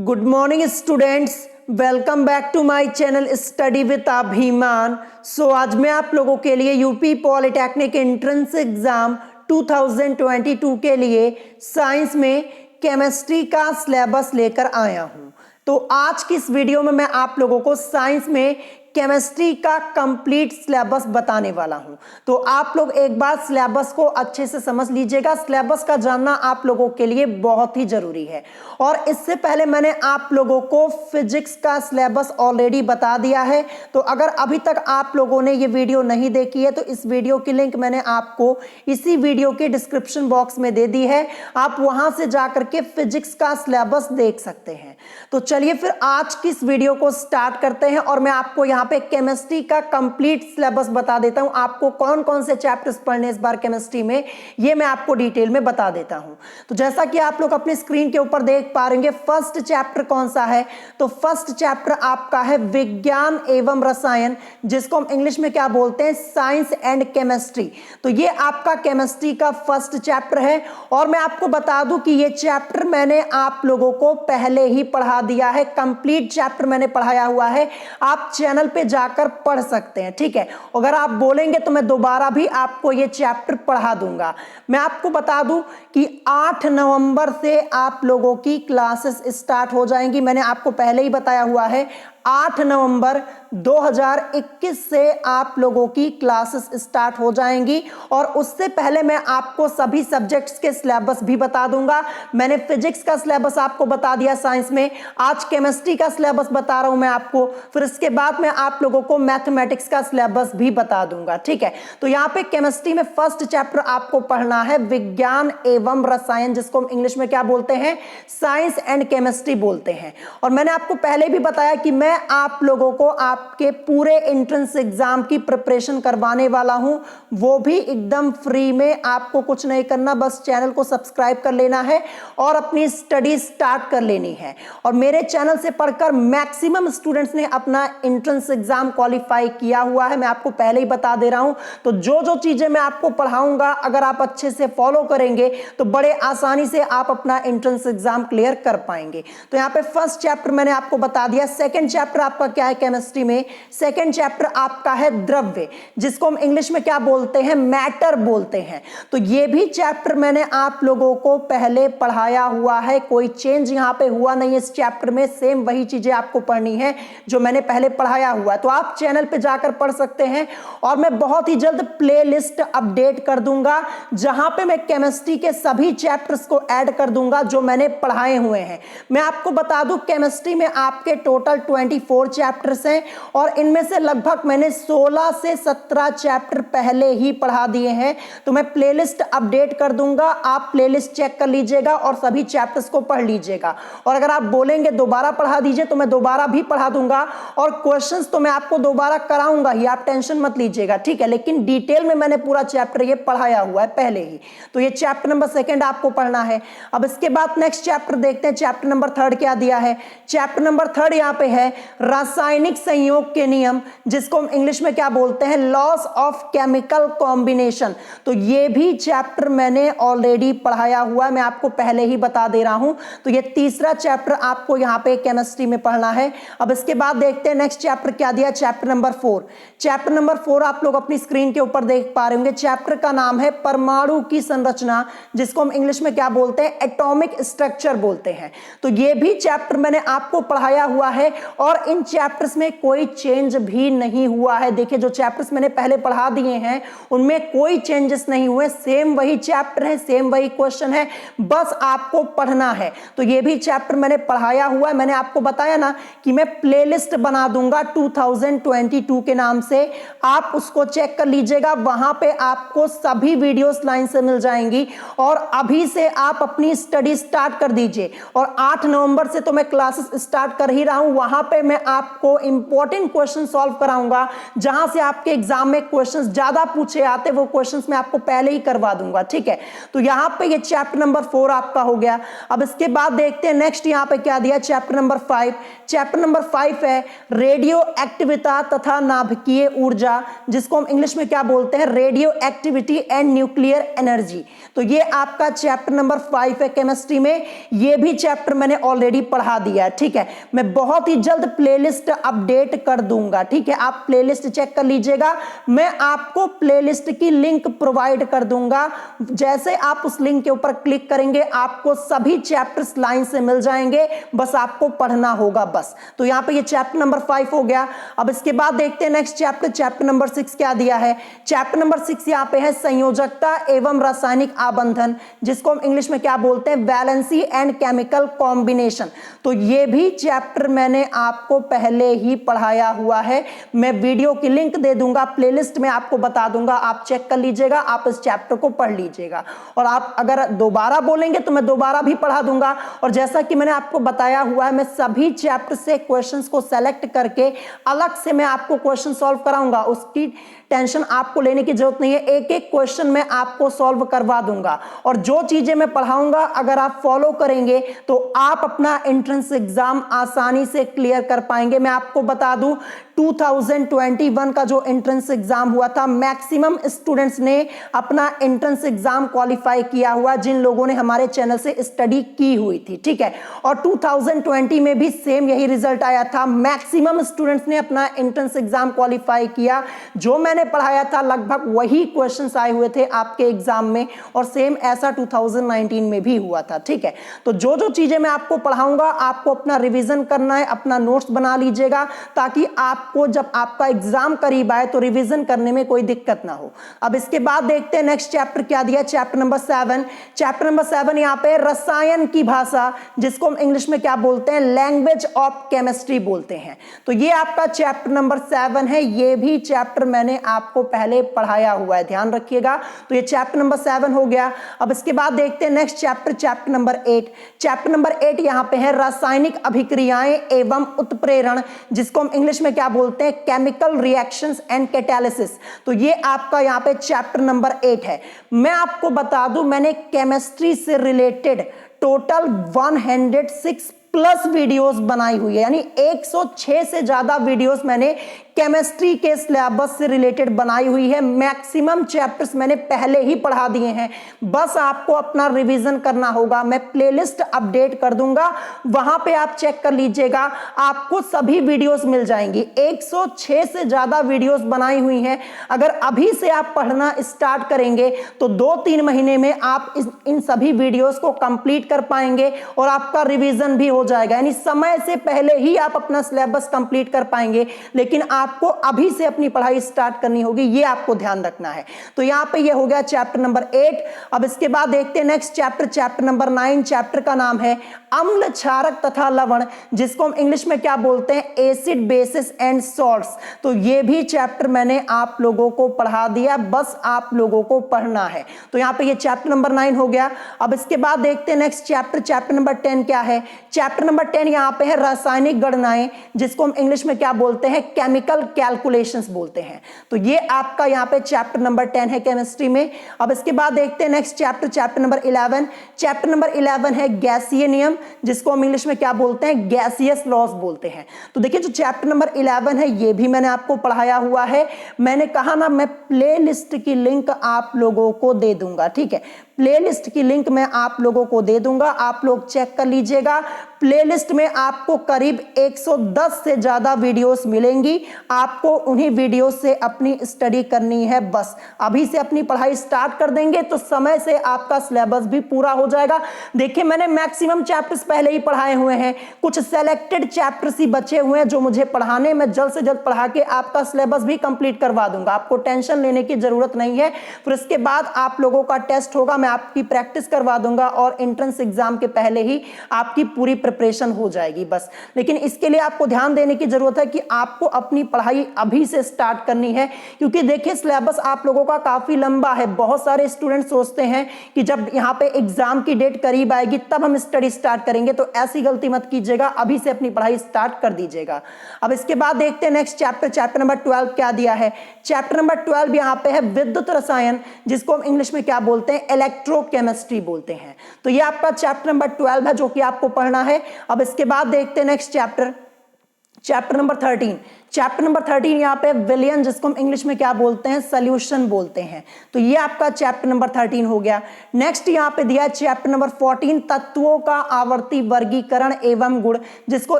Good morning students, welcome back to my channel study with Abhiman. So आज मैं आप लोगों के लिए यूपी पॉलिटेक्निक एंट्रेंस एग्जाम 2022 के लिए साइंस में केमिस्ट्री का सिलेबस लेकर आया हूं। तो आज की इस वीडियो में मैं आप लोगों को साइंस में केमिस्ट्री का कंप्लीट सिलेबस बताने वाला हूं। तो आप लोग एक बार सिलेबस को अच्छे से समझ लीजिएगा। सिलेबस का जानना आप लोगों के लिए बहुत ही जरूरी है। और इससे पहले मैंने आप लोगों को फिजिक्स का सिलेबस ऑलरेडी बता दिया है। तो अगर अभी तक आप लोगों ने ये वीडियो नहीं देखी है तो इस वीडियो की लिंक मैंने आपको इसी वीडियो के डिस्क्रिप्शन बॉक्स में दे दी है। आप वहां से जाकर के फिजिक्स का सिलेबस देख सकते हैं। तो चलिए फिर आज की इस वीडियो को स्टार्ट करते हैं और मैं आपको यहाँ पे केमिस्ट्री का कंप्लीट सिलेबस बता देता हूं। आपको कौन कौन से चैप्टर्स पढ़ने इस बार केमिस्ट्री में, ये मैं आपको डिटेल में बता देता हूं। तो जैसा कि आप लोग अपनी स्क्रीन के ऊपर देख पा रहे हैं, फर्स्ट चैप्टर कौन सा है? तो फर्स्ट चैप्टर आपका है विज्ञान एवं रसायन, जिसको हम इंग्लिश में क्या बोलते हैं, साइंस एंड केमिस्ट्री। तो ये आपका केमिस्ट्री का फर्स्ट चैप्टर है। और मैं आपको बता दूं कि ये चैप्टर मैंने आप लोगों को पहले ही पढ़ा दिया है। कंप्लीट चैप्टर मैंने पढ़ाया हुआ है, आप चैनल पे जाकर पढ़ सकते हैं। ठीक है, अगर आप बोलेंगे तो मैं दोबारा भी आपको ये चैप्टर पढ़ा दूंगा। मैं आपको बता दूं कि 8 नवंबर से आप लोगों की क्लासेस स्टार्ट हो जाएंगी। मैंने आपको पहले ही बताया हुआ है 8 नवंबर 2021 से आप लोगों की क्लासेस स्टार्ट हो जाएंगी। और उससे पहले मैं आपको सभी सब्जेक्ट्स के सिलेबस भी बता दूंगा। मैंने फिजिक्स का सिलेबस आपको बता दिया साइंस में, आज केमिस्ट्री का सिलेबस बता रहा हूं मैं आपको। फिर इसके बाद मैं आप लोगों को मैथमेटिक्स का सिलेबस भी बता दूंगा। ठीक है, तो यहाँ पे केमिस्ट्री में फर्स्ट चैप्टर आपको पढ़ना है विज्ञान एवं रसायन, जिसको हम इंग्लिश में क्या बोलते हैं, साइंस एंड केमिस्ट्री बोलते हैं। और मैंने आपको पहले भी बताया कि मैं आप लोगों को आपके पूरे एंट्रेंस एग्जाम की प्रिपरेशन करवाने वाला हूं, वो भी एकदम फ्री में। आपको कुछ नहीं करना, बस चैनल को सब्सक्राइब कर लेना है और अपनी स्टडी स्टार्ट कर लेनी है। और मेरे चैनल से पढ़कर मैक्सिमम स्टूडेंट्स ने अपना एंट्रेंस एग्जाम क्वालिफाई किया हुआ है, मैं आपको पहले ही बता दे रहा हूं। तो जो जो चीजें मैं आपको पढ़ाऊंगा, अगर आप अच्छे से फॉलो करेंगे तो बड़े आसानी से आप अपना एंट्रेंस एग्जाम क्लियर कर पाएंगे। तो यहाँ पे फर्स्ट चैप्टर मैंने आपको बता दिया। सेकंड चैप्टर आपका क्या है केमिस्ट्री में? सेकंड चैप्टर आपका है द्रव्य, जिसको हम इंग्लिश में क्या बोलते हैं, मैटर बोलते हैं। तो ये भी चैप्टर मैंने आप लोगों को पहले पढ़ाया हुआ है, कोई चेंज यहाँ पे हुआ नहीं है इस चैप्टर में। सेम वही चीजें आपको पढ़नी है जो मैंने पहले पढ़ाया हुआ है। तो आप चैनल पे जाकर पढ़ सकते हैं। और मैं बहुत ही जल्द प्लेलिस्ट अपडेट कर दूंगा, जहां पे मैं केमिस्ट्री के सभी चैप्टर्स को ऐड कर दूंगा जो मैंने पढ़ाए हुए हैं। मैं आपको बता दूं केमिस्ट्री में आपके टोटल 24 चैप्टर्स हैं और इनमें से लगभग मैंने 16 से 17 चैप्टर पहले ही पढ़ा दिए हैं। तो मैं प्लेलिस्ट अपडेट कर दूंगा, आप प्लेलिस्ट चेक कर लीजिएगा और सभी चैप्टर्स को पढ़ लीजिएगा। और अगर आप बोलेंगे दोबारा पढ़ा दीजिए तो मैं दोबारा भी पढ़ा दूंगा, और क्वेश्चंस तो मैं आपको दोबारा कराऊंगा ही, आप टेंशन मत लीजिएगा। ठीक है, लेकिन डिटेल में मैंने पूरा चैप्टर ये पढ़ाया हुआ है पहले ही। तो ये चैप्टर नंबर 2 आपको पढ़ना है। अब इसके बाद नेक्स्ट चैप्टर देखते हैं, चैप्टर नंबर 3 क्या दिया है। चैप्टर नंबर 3 यहाँ पे है रासायनिक संयोग के नियम, जिसको हम इंग्लिश में क्या बोलते हैं, लॉस ऑफ केमिकल कॉम्बिनेशन। तो ये भी चैप्टर मैंने ऑलरेडी पढ़ाया हुआ है, मैं आपको पहले ही बता दे रहा हूं। तो ये तीसरा चैप्टर आपको यहाँ पे केमिस्ट्री में पढ़ना है। अब इसके बाद देखते हैं नेक्स्ट चैप्टर क्या दिया, चैप्टर नंबर 4। चैप्टर नंबर 4 आप लोग अपनी स्क्रीन के ऊपर देख पा रहे होंगे। चैप्टर का नाम है परमाणु की संरचना, जिसको हम इंग्लिश में क्या बोलते हैं, एटॉमिक स्ट्रक्चर बोलते हैं। तो ये भी चैप्टर मैंने आपको पढ़ाया हुआ है और इन चैप्टर्स में कोई चेंज भी नहीं हुआ है। देखिए, जो चैप्टर्स मैंने पहले पढ़ा दिए हैं उनमें कोई चेंजेस नहीं हुए, सेम वही चैप्टर है, सेम वही क्वेश्चन है, बस आपको पढ़ना है। तो ये भी चैप्टर मैंने पढ़ाया हुआ है। मैंने आपको बताया ना कि मैं प्लेलिस्ट बना दूंगा 2022 के नाम से, आप उसको चेक कर लीजिएगा। वहां पे आपको सभी वीडियोस लाइन से मिल जाएंगी और अभी से आप अपनी स्टडी स्टार्ट कर दीजिए। और 8 नवंबर से तो मैं क्लासेस स्टार्ट कर ही रहा हूं, वहां पे पे मैं आपको इंपॉर्टेंट क्वेश्चन सॉल्व कराऊंगा, जहां से आपके एग्जाम में क्वेश्चंस ज्यादा पूछे आते, वो क्वेश्चंस मैं आपको पहले ही करवा दूंगा, ठीक है। तो यहां पे ये चैप्टर नंबर 4 आपका हो गया। अब इसके बाद देखते हैं नेक्स्ट यहां पे क्या दिया, चैप्टर नंबर 5। चैप्टर नंबर 5 है रेडियो एक्टिविता तथा नाभिकीय ऊर्जा, जिसको हम इंग्लिश में क्या बोलते हैं, radio activity and nuclear energy. तो ये आपका चैप्टर नंबर 5 है केमिस्ट्री में। ये भी चैप्टर मैंने ऑलरेडी पढ़ा दिया है, ठीक है। मैं बहुत ही जल्द प्लेलिस्ट अपडेट कर दूंगा, ठीक है। आप प्लेलिस्ट चेक कर लीजिएगा, मैं आपको प्लेलिस्ट की लिंक प्रोवाइड कर दूंगा। जैसे आप उस लिंक के ऊपर क्लिक करेंगे आपको सभी चैप्टर्स लाइन से मिल जाएंगे, बस आपको पढ़ना होगा बस। तो यहां पे ये चैप्टर नंबर 5 हो गया। अब इसके बाद देखते हैं नेक्स्ट चैप्टर, चैप्टर नंबर 6 क्या दिया है। चैप्टर नंबर 6 यहां पे है संयोजकता एवं रासायनिक आबंधन, जिसको हम इंग्लिश में क्या बोलते हैं, वैलेंसी एंड केमिकल कॉम्बिनेशन। तो ये भी चैप्टर मैंने आपको पहले ही पढ़ाया हुआ है, मैं वीडियो की लिंक दे दूंगा, प्लेलिस्ट में आपको बता दूंगा, आप चेक कर लीजिएगा, आप इस चैप्टर को पढ़ लीजिएगा। और आप अगर दोबारा बोलेंगे तो मैं दोबारा भी पढ़ा दूंगा। और जैसा कि मैंने आपको बताया हुआ है, मैं सभी चैप्टर से क्वेश्चंस को सेलेक्ट करके अलग से मैं आपको क्वेश्चन सॉल्व कराऊंगा, उसकी टेंशन आपको लेने की जरूरत नहीं है। एक एक क्वेश्चन मैं आपको सॉल्व करवा दूंगा। और जो चीजें मैं पढ़ाऊंगा अगर आप फॉलो करेंगे तो आप अपना एंट्रेंस एग्जाम आसानी से क्लियर कर पाएंगे। मैं आपको बता दूं 2021 का जो एंट्रेंस एग्जाम हुआ था, मैक्सिमम स्टूडेंट्स ने अपना एंट्रेंस एग्जाम क्वालिफाई किया हुआ, जिन लोगों ने हमारे चैनल से स्टडी की हुई थी, ठीक है। और 2020 में भी सेम यही रिजल्ट आया था, मैक्सिमम स्टूडेंट्स ने अपना एंट्रेंस एग्जाम क्वालिफाई किया। जो मैंने पढ़ाया था लगभग वही क्वेश्चंस आए हुए थे आपके एग्जाम में, और सेम ऐसा 2019 में भी हुआ था, ठीक है। तो जो जो चीजें मैं आपको पढ़ाऊंगा आपको अपना रिवीजन करना है, अपना नोट्स बना लीजिएगा, ताकि आपको जब आपका एग्जाम करीब आए तो रिवीजन करने में कोई दिक्कत ना हो। अब इसके बाद देखते हैं नेक्स्ट चैप्टर क्या दिया, चैप्टर नंबर 7। चैप्टर नंबर 7 यहाँ पे रसायन की भाषा, जिसको हम इंग्लिश में क्या बोलते हैं, लैंग्वेज ऑफ केमिस्ट्री बोलते हैं। तो ये आपका चैप्टर नंबर 7 है। ये भी चैप्टर मैंने आपको पहले पढ़ाया हुआ है, ध्यान रखिएगा। तो ये चैप्टर नंबर 7 हो गया। अब इसके बाद देखते हैं next chapter, chapter number 8। Chapter number 8 यहाँ पे है रासायनिक अभिक्रियाएं एवं उत्प्रेरण, जिसको हम इंग्लिश में क्या बोलते हैं, केमिकल रिएक्शंस एंड कैटालिसिस। तो ये आपका यहाँ पे चैप्टर नंबर 8 है। मैं आपको बता दूं, मैंने केमिस्ट्री से रिलेटेड टोटल 106 प्लस वीडियोस बनाई हुई है, यानी 106 से ज्यादा वीडियोस मैंने केमिस्ट्री के सिलेबस से रिलेटेड बनाई हुई है। मैक्सिमम चैप्टर्स मैंने पहले ही पढ़ा दिए हैं, बस आपको अपना रिवीजन करना होगा। मैं प्लेलिस्ट अपडेट कर दूंगा, वहां पे आप चेक कर लीजिएगा, आपको सभी वीडियोस मिल जाएंगी। 106 से ज्यादा वीडियोस बनाई हुई हैं। अगर अभी से आप पढ़ना स्टार्ट करेंगे तो 2-3 महीने में आप इन सभी वीडियोस को कंप्लीट कर पाएंगे और आपका रिवीजन भी हो जाएगा, यानी समय से पहले ही आप अपना सिलेबस कंप्लीट कर पाएंगे। लेकिन आपको अभी से अपनी पढ़ाई स्टार्ट करनी होगी, ये आपको ध्यान रखना है। तो यहां पे ये हो गया चैप्टर नंबर 8। अब इसके बाद देखते हैं next chapter, chapter number 9। Chapter का नाम है अम्ल, क्षारक तथा लवण, जिसको हम इंग्लिश में क्या बोलते हैं, एसिड, बेसिस एंड सॉल्ट्स। तो ये भी चैप्टर मैंने आप लोगों को पढ़ा दिया, बस आप लोगों को पढ़ना है। तो यहाँ पे ये चैप्टर नंबर 9 हो गया। अब इसके बाद देखते हैं नेक्स्ट चैप्टर, चैप्टर नंबर 10 क्या है। चैप्टर नंबर 10 यहाँ पे है रासायनिक गणनाएं, जिसको हम इंग्लिश में क्या बोलते हैं, केमिकल कैलकुलेशंस बोलते हैं। तो ये आपका यहाँ पे चैप्टर नंबर 10 है केमिस्ट्री में। अब इसके बाद देखते हैं next chapter, chapter number 11। Chapter number 11 है गैसीय नियम, जिसको हम इंग्लिश में क्या बोलते हैं, गैसियस लॉज बोलते हैं। तो देखिए जो चैप्टर नंबर 11 है ये भी मैंने आपको पढ़ाया हुआ है। मैंने कहा ना, मैं प्ले लिस्ट की लिंक आप लोगों को दे दूंगा, ठीक है। प्लेलिस्ट की लिंक मैं आप लोगों को दे दूंगा, आप लोग चेक कर लीजिएगा। प्लेलिस्ट में आपको करीब 110 से ज्यादा वीडियोस मिलेंगी। आपको उन्हीं वीडियोस से अपनी स्टडी करनी है, बस अभी से अपनी पढ़ाई स्टार्ट कर देंगे तो समय से आपका सिलेबस भी पूरा हो जाएगा। देखिए मैंने मैक्सिमम चैप्टर्स पहले ही पढ़ाए हुए हैं, कुछ सेलेक्टेड चैप्टर्स ही बचे हुए हैं जो मुझे पढ़ाने में, जल्द से जल्द पढ़ा के आपका सिलेबस भी कंप्लीट करवा दूंगा। आपको टेंशन लेने की जरूरत नहीं है। फिर इसके बाद आप लोगों का टेस्ट होगा, मैं आपकी प्रैक्टिस करवा दूंगा और एंट्रेंस एग्जाम के पहले ही आपकी पूरी प्रिपरेशन हो जाएगी बस। लेकिन इसके लिए आपको ध्यान देने की जरूरत है कि आपको अपनी पढ़ाई अभी से स्टार्ट करनी है, क्योंकि देखिए सिलेबस आप लोगों का काफी लंबा है। बहुत सारे स्टूडेंट सोचते हैं कि जब यहाँ पे एग्जाम की डेट करीब आएगी तब हम स्टडी स्टार्ट करेंगे, तो ऐसी गलती मत कीजिएगा, अभी से अपनी पढ़ाई स्टार्ट कर दीजिएगा। अब इसके बाद देखते हैं नेक्स्ट चैप्टर नंबर 12 क्या दिया है। चैप्टर नंबर 12 यहाँ पे है विद्युत रसायन, जिसको हम इंग्लिश में क्या बोलते हैं, इलेक्ट्रोकेमिस्ट्री बोलते हैं। तो ये आपका चैप्टर नंबर 12 है जो कि आपको पढ़ना है। अब इसके बाद देखते हैं next chapter number 13। Chapter number 13 यहाँ पे विलियन, जिसको हम इंग्लिश में क्या बोलते हैं, सॉल्यूशन बोलते हैं। तो ये आपका चैप्टर नंबर 13 हो गया। नेक्स्ट यहाँ पे दिया है चैप्टर नंबर 14, तत्वों का आवर्ती वर्गीकरण एवं गुण, जिसको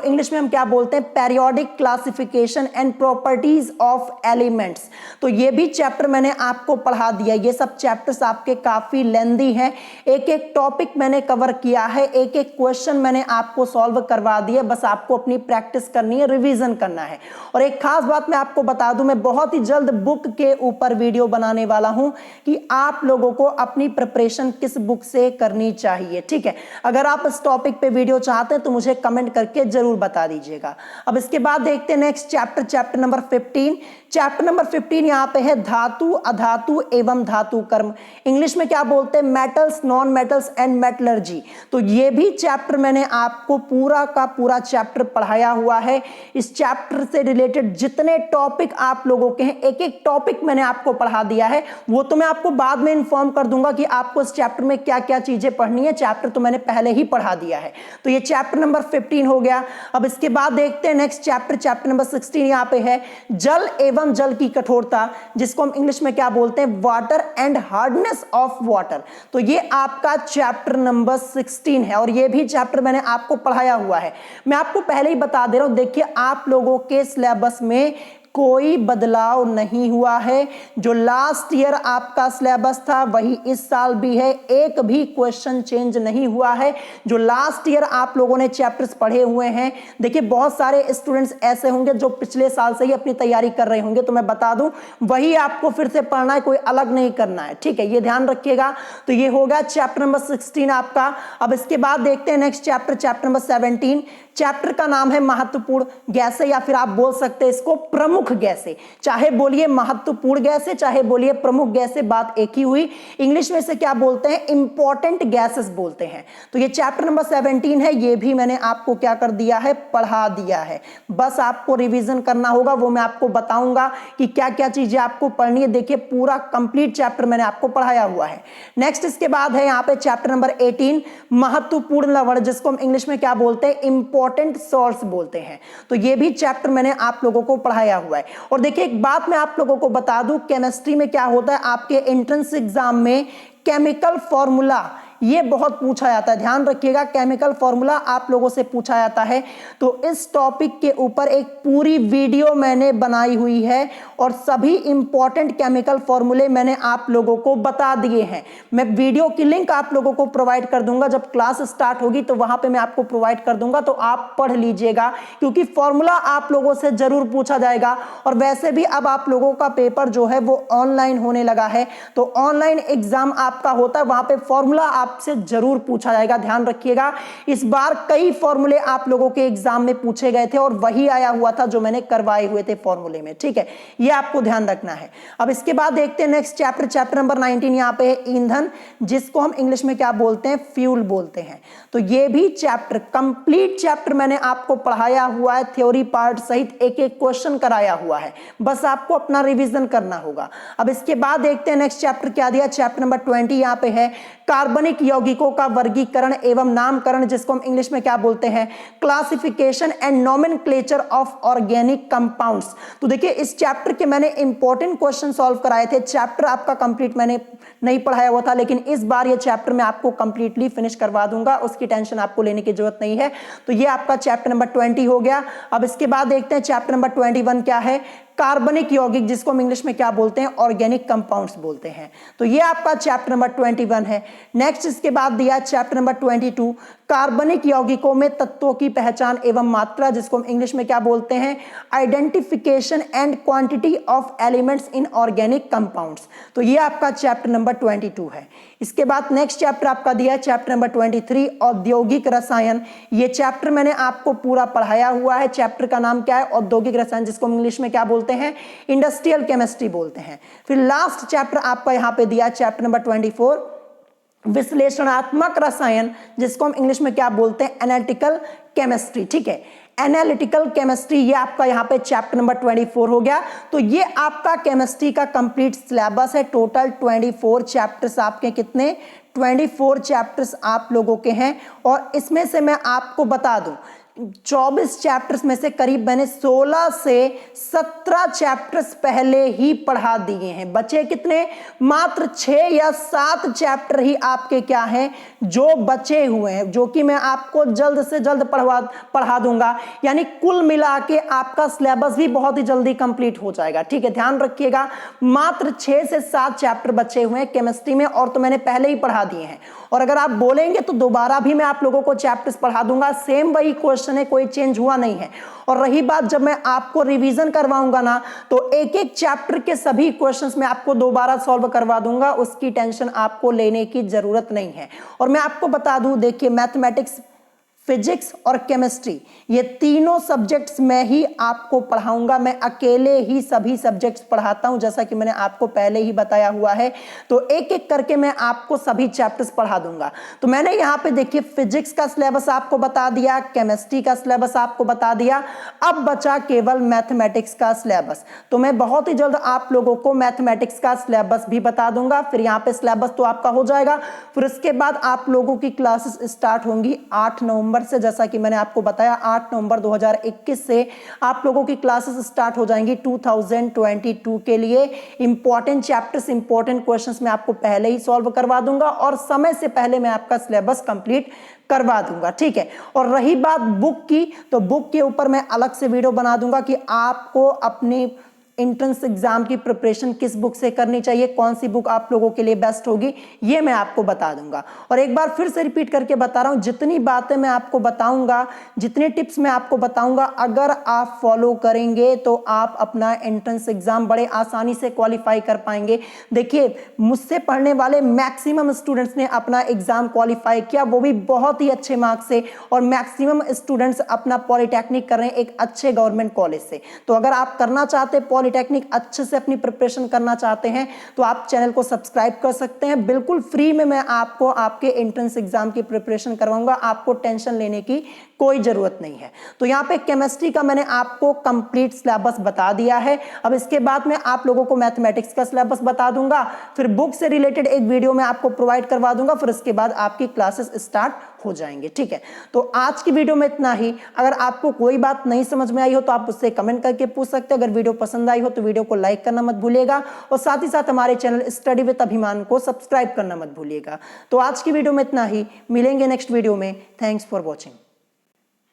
इंग्लिश में हम क्या बोलते हैं, periodic classification and properties of elements. तो ये भी चैप्टर मैंने आपको पढ़ा दिया। ये सब चैप्टर्स आपके काफी लेंदी हैं, एक एक टॉपिक मैंने कवर किया है, एक एक क्वेश्चन मैंने आपको सॉल्व करवा दिया। बस आपको अपनी प्रैक्टिस करनी है, रिवीजन करना है। और एक खास बात मैं आपको बता दूं, मैं बहुत ही जल्द बुक के ऊपर वीडियो बनाने वाला हूं कि आप लोगों को अपनी प्रिपरेशन किस बुक से करनी चाहिए, ठीक है। अगर आप इस टॉपिक पे वीडियो चाहते हैं तो मुझे कमेंट करके जरूर बता दीजिएगा। अब इसके बाद देखते हैं next chapter number 15। Chapter number 15 यहाँ पे है धातु, अधातु एवं धातु कर्म, इंग्लिश में क्या बोलते हैं, metals, non metals and metallurgy. तो ये भी चैप्टर मैंने आपको पूरा का पूरा चैप्टर पढ़ाया हुआ है। इस चैप्टर से रिलेटेड जितने टॉपिक आप लोगों के हैं, एक एक टॉपिक मैंने आपको पढ़ा दिया है। वो तो मैं आपको बाद में इन्फॉर्म कर दूंगा कि आपको इस चैप्टर में क्या क्या चीजें पढ़नी है, चैप्टर तो मैंने पहले ही पढ़ा दिया है। तो ये चैप्टर नंबर 15 हो गया। अब इसके बाद देखते हैं नेक्स्ट चैप्टर नंबर 16 यहाँ पे है जल एवं जल की कठोरता, जिसको हम इंग्लिश में क्या बोलते हैं, water and hardness of water. तो ये आपका चैप्टर नंबर 16 है और ये भी चैप्टर मैंने आपको पढ़ाया हुआ है। मैं आपको पहले ही बता दे रहा हूं, देखिए आप लोगों के सिलेबस में कोई बदलाव नहीं हुआ है। जो लास्ट ईयर आपका सिलेबस था वही इस साल भी है, एक भी क्वेश्चन चेंज नहीं हुआ है। जो लास्ट ईयर आप लोगों ने चैप्टर्स पढ़े हुए हैं, देखिए बहुत सारे स्टूडेंट्स ऐसे होंगे जो पिछले साल से ही अपनी तैयारी कर रहे होंगे, तो मैं बता दूं वही आपको फिर से पढ़ना है, कोई अलग नहीं करना है, ठीक है, ये ध्यान रखिएगा। तो ये होगा चैप्टर नंबर 16 आपका। अब इसके बाद देखते हैं नेक्स्ट चैप्टर नंबर 17। चैप्टर का नाम है महत्वपूर्ण गैसें, या फिर आप बोल सकते हैं इसको प्रमुख गैसें। चाहे बोलिए महत्वपूर्ण गैसें, चाहे बोलिए प्रमुख गैसें, बात एक ही हुई। इंग्लिश में से क्या बोलते हैं, इंपॉर्टेंट गैसेस बोलते हैं। तो ये चैप्टर नंबर 17 है, ये भी मैंने आपको क्या कर दिया है, पढ़ा दिया है। बस आपको रिवीजन करना होगा, वो मैं आपको बताऊंगा कि क्या क्या चीजें आपको पढ़नी है। देखिए पूरा कंप्लीट चैप्टर मैंने आपको पढ़ाया हुआ है। नेक्स्ट इसके बाद है यहाँ पे चैप्टर नंबर 18 महत्वपूर्ण लवण, जिसको हम इंग्लिश में क्या बोलते हैं, इंपॉर्टेंट सॉल्ट्स बोलते हैं। तो ये भी चैप्टर मैंने आप लोगों को पढ़ाया हुआ है। और देखिए एक बात मैं आप लोगों को बता दूं, केमिस्ट्री में क्या होता है, आपके एंट्रेंस एग्जाम में केमिकल फॉर्मूला ये बहुत पूछा जाता है, ध्यान रखिएगा, केमिकल फॉर्मूला आप लोगों से पूछा जाता है। तो इस टॉपिक के ऊपर एक पूरी वीडियो मैंने बनाई हुई है और सभी इंपॉर्टेंट केमिकल फॉर्मूले मैंने आप लोगों को बता दिए हैं। मैं वीडियो की लिंक आप लोगों को प्रोवाइड कर दूंगा, जब क्लास स्टार्ट होगी तो वहां पे मैं आपको प्रोवाइड कर दूंगा, तो आप पढ़ लीजिएगा, क्योंकि फॉर्मूला आप लोगों से जरूर पूछा जाएगा। और वैसे भी अब आप लोगों का पेपर जो है वो ऑनलाइन होने लगा है, तो ऑनलाइन एग्जाम आपका होता है, वहां पे फॉर्मूला आपसे जरूर पूछा जाएगा, ध्यान रखिएगा। इस बार कई फॉर्मूले आप लोगों के एग्जाम में पूछे गए थे और वही आया हुआ था जो मैंने करवाए हुए थे फॉर्मूले में, ठीक है, ये आपको ध्यान रखना है। अब इसके बाद देखते हैं नेक्स्ट चैप्टर नंबर 19, यहाँ पे है ईंधन, जिसको हम इंग्लिश में क्या बोलते हैं, फ्यूल बोलते हैं। तो ये भी चैप्टर, कंप्लीट चैप्टर मैंने आपको पढ़ाया हुआ है, थ्योरी पार्ट सहित एक एक क्वेश्चन कराया हुआ है, बस आपको अपना रिवीजन करना होगा। अब इसके बाद देखते हैं नेक्स्ट चैप्टर क्या दिया, चैप्टर नंबर 20 यहाँ पे है कार्बनिक यौगिकों का वर्गीकरण एवं नामकरण, जिसको हम इंग्लिश में क्या बोलते हैं, classification and nomenclature of organic compounds. तो देखिए इस चैप्टर के मैंने इंपॉर्टेंट क्वेश्चन सॉल्व कराए थे। चैप्टर आपका कंप्लीट मैंने नहीं पढ़ाया हुआ था, लेकिन इस बार ये चैप्टर मैं आपको कंप्लीटली फिनिश करवा दूंगा, उसकी टेंशन आपको लेने की जरूरत नहीं है। तो ये आपका चैप्टर नंबर 20 हो गया। अब इसके बाद देखते हैं चैप्टर नंबर 21 क्या है, कार्बनिक यौगिक, जिसको हम इंग्लिश में क्या बोलते हैं, ऑर्गेनिक कंपाउंड्स बोलते हैं। तो ये आपका चैप्टर नंबर 21 है। नेक्स्ट इसके बाद दिया चैप्टर नंबर 22 कार्बनिक यौगिकों में तत्वों की पहचान एवं मात्रा, जिसको हम इंग्लिश में क्या बोलते हैं, identification and quantity of elements in organic compounds. तो ये आपका चैप्टर नंबर 22 है। इसके बाद नेक्स्ट चैप्टर आपका दिया है चैप्टर नंबर 23 औद्योगिक रसायन। ये चैप्टर मैंने आपको पूरा पढ़ाया हुआ है। चैप्टर का नाम क्या है, औद्योगिक रसायन, जिसको हम इंग्लिश में क्या बोलते हैं, इंडस्ट्रियल केमिस्ट्री बोलते हैं। फिर लास्ट चैप्टर आपका यहां पे दिया है चैप्टर नंबर 24 विश्लेषणात्मक रसायन, जिसको हम इंग्लिश में क्या बोलते हैं, एनालिटिकल केमिस्ट्री। ठीक है, एनालिटिकल केमिस्ट्री, ये आपका यहाँ पे चैप्टर नंबर 24 हो गया। तो ये आपका केमिस्ट्री का कंप्लीट सिलेबस है। टोटल 24 चैप्टर्स आपके, कितने, 24 चैप्टर्स आप लोगों के हैं। और इसमें से मैं आपको बता दूं 24 चैप्टर्स में से करीब मैंने 16 से 17 चैप्टर्स पहले ही पढ़ा दिए हैं। बचे कितने, मात्र 6 या 7 चैप्टर ही आपके क्या हैं, जो बचे हुए हैं, जो कि मैं आपको जल्द से जल्द पढ़ा दूंगा। यानी कुल मिला के आपका सिलेबस भी बहुत ही जल्दी कंप्लीट हो जाएगा। ठीक है, ध्यान रखिएगा, मात्र 6 से 7 चैप्टर बचे हुए हैं केमिस्ट्री में, और तो मैंने पहले ही पढ़ा दिए हैं। और अगर आप बोलेंगे तो दोबारा भी मैं आप लोगों को चैप्टर्स पढ़ा दूंगा, सेम वही क्वेश्चन है, कोई चेंज हुआ नहीं है। और रही बात, जब मैं आपको रिवीजन करवाऊंगा ना, तो एक एक चैप्टर के सभी क्वेश्चंस मैं आपको दोबारा सॉल्व करवा दूंगा, उसकी टेंशन आपको लेने की जरूरत नहीं है। और मैं आपको बता दूं, देखिए मैथमेटिक्स, फिजिक्स और केमिस्ट्री, ये तीनों सब्जेक्ट्स मैं ही आपको पढ़ाऊंगा। मैं अकेले ही सभी सब्जेक्ट्स पढ़ाता हूं, जैसा कि मैंने आपको पहले ही बताया हुआ है। तो एक एक करके मैं आपको सभी चैप्टर्स पढ़ा दूंगा। तो मैंने यहाँ पे देखिए फिजिक्स का सिलेबस आपको बता दिया, केमिस्ट्री का सिलेबस आपको बता दिया, अब बचा केवल मैथमेटिक्स का सिलेबस। तो मैं बहुत ही जल्द आप लोगों को मैथमेटिक्स का सिलेबस भी बता दूंगा। फिर यहाँ पे सिलेबस तो आपका हो जाएगा। फिर उसके बाद आप लोगों की क्लासेस स्टार्ट होंगी 8 नवंबर से, जैसा कि मैंने आपको बताया 8 नवंबर 2021 से आप लोगों की क्लासेस स्टार्ट हो जाएंगी 2022 के लिए। इंपॉर्टेंट चैप्टर्स, इंपॉर्टेंट क्वेश्चंस मैं आपको पहले ही सॉल्व करवा दूंगा, और समय से पहले मैं आपका सिलेबस कंप्लीट करवा दूंगा। ठीक है, और रही बात बुक की, तो बुक के ऊपर मैं अलग से वीडियो बना दूंगा कि आपको अपनी एंट्रेंस एग्जाम की प्रिपरेशन किस बुक से करनी चाहिए, कौन सी बुक आप लोगों के लिए बेस्ट होगी, ये मैं आपको बता दूंगा। और एक बार फिर से रिपीट करके बता रहा हूं, जितनी बातें मैं आपको बताऊंगा, जितने टिप्स मैं आपको बताऊंगा, अगर आप फॉलो करेंगे तो आप अपना एंट्रेंस एग्जाम बड़े आसानी से क्वालिफाई कर पाएंगे। देखिए, मुझसे पढ़ने वाले मैक्सिमम स्टूडेंट्स ने अपना एग्जाम क्वालिफाई किया, वो भी बहुत ही अच्छे मार्क्स से, और मैक्सिमम स्टूडेंट्स अपना पॉलिटेक्निक कर रहे हैं एक अच्छे गवर्नमेंट कॉलेज से। तो अगर आप करना चाहते हैं पॉलिटेक्निक, अच्छे से अपनी प्रिपरेशन करना चाहते हैं, तो आप चैनल को सब्सक्राइब कर सकते हैं। बिल्कुल फ्री में मैं आपको आपके एंट्रेंस एग्जाम की प्रिपरेशन करवाऊंगा, आपको टेंशन लेने की कोई जरूरत नहीं है। तो यहाँ पे केमिस्ट्री का मैंने आपको कंप्लीट सिलेबस बता दिया है। अब इसके बाद मैं आप लोगों को मैथमेटिक्स का सिलेबस बता दूंगा, फिर बुक से रिलेटेड एक वीडियो मैं आपको प्रोवाइड करवा दूंगा, फिर इसके बाद आपकी क्लासेस स्टार्ट हो जाएंगे। ठीक है, तो आज की वीडियो में इतना ही। अगर आपको कोई बात नहीं समझ में आई हो तो आप उससे कमेंट करके पूछ सकते हैं। अगर वीडियो पसंद आई हो तो वीडियो को लाइक करना मत भूलिएगा, और साथ ही साथ हमारे चैनल स्टडी विद अभिमान को सब्सक्राइब करना मत भूलिएगा। तो आज की वीडियो में इतना ही, मिलेंगे नेक्स्ट वीडियो में। Thanks for watching.